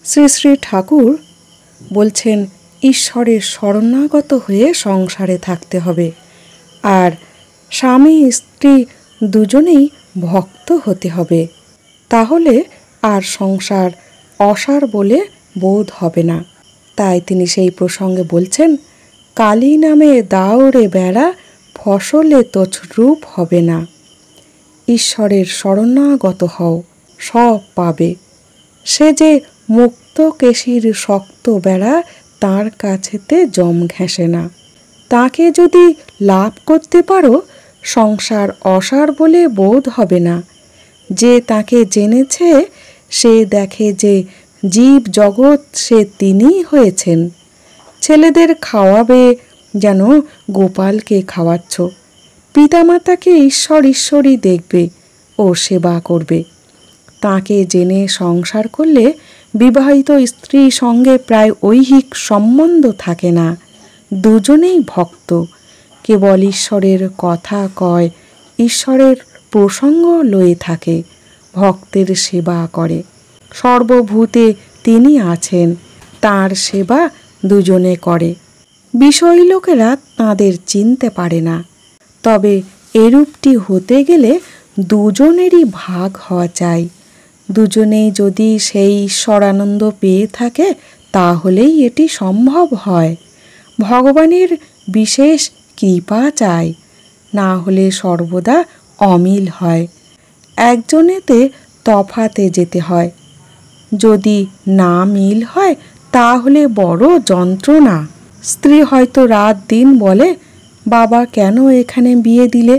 শ্রী শ্রী ঠাকুর বলছেন ঈশ্বরের শরণাগত হয়ে সংসারে থাকতে হবে, আর স্বামী স্ত্রী দুজনেই ভক্ত হতে হবে। তাহলে আর সংসার অসার বলে বোধ হবে না। তাই তিনি সেই প্রসঙ্গে বলছেন, কালী নামে দাওরে বেড়া, ফসলে তছরূপ হবে না। ঈশ্বরের শরণাগত হও, সব পাবে। সে যে মুক্ত কেশির শক্ত বেড়া, তার কাছেতে জম ঘেঁষে না। তাকে যদি লাভ করতে পারো, সংসার অসার বলে বোধ হবে না। যে তাকে জেনেছে সে দেখে যে জীব জগৎ সে তিনিই হয়েছেন। ছেলেদের খাওয়াবে যেন গোপালকে খাওয়াচ্ছ। পিতামাতাকে ঈশ্বর ঈশ্বরই দেখবে ও সেবা করবে। তাকে জেনে সংসার করলে বিবাহিত স্ত্রীর সঙ্গে প্রায় ঐহিক সম্বন্ধ থাকে না। দুজনেই ভক্ত, কেবল ঈশ্বরের কথা কয়, ঈশ্বরের প্রসঙ্গ লয়ে থাকে, ভক্তের সেবা করে। সর্বভূতে তিনি আছেন, তাঁর সেবা দুজনে করে। বিষয় লোকেরা তাঁদের চিনতে পারে না। তবে এরূপটি হতে গেলে দুজনেরই ভাগ হওয়া চাই। দুজনেই যদি সেই ঈশ্বরানন্দ পেয়ে থাকে, তাহলেই এটি সম্ভব হয়। ভগবানের বিশেষ কৃপা চাই, না হলে সর্বদা অমিল হয়। একজনেতে তফাতে যেতে হয়। যদি না মিল হয় তাহলে বড় যন্ত্রণা। স্ত্রী হয়তো রাত দিন বলে, বাবা কেন এখানে বিয়ে দিলে?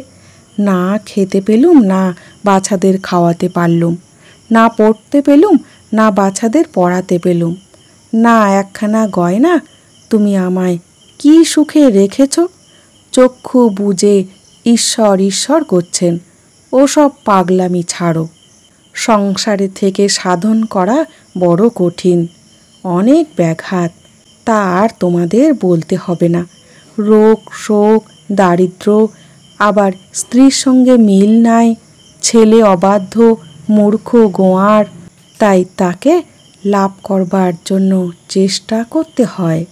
না খেতে পেলুম, না বাচ্চাদের খাওয়াতে পারলুম, না পড়তে পেলুম, না বাচ্চাদের পড়াতে পেলুম, না একখানা গয়না। তুমি আমায় কি সুখে রেখেছ? চক্ষু বুজে ঈশ্বর ঈশ্বর করছেন। ওসব পাগলামি ছাড়ো। সংসারে থেকে সাধন করা বড় কঠিন, অনেক ব্যাঘাত। তা আর তোমাদের বলতে হবে না। রোগ শোক দারিদ্র, আবার স্ত্রীর সঙ্গে মিল নাই, ছেলে অবাধ্য মূর্খ গোয়ার, তাই তাকে লাভ করবার জন্য চেষ্টা করতে হয়।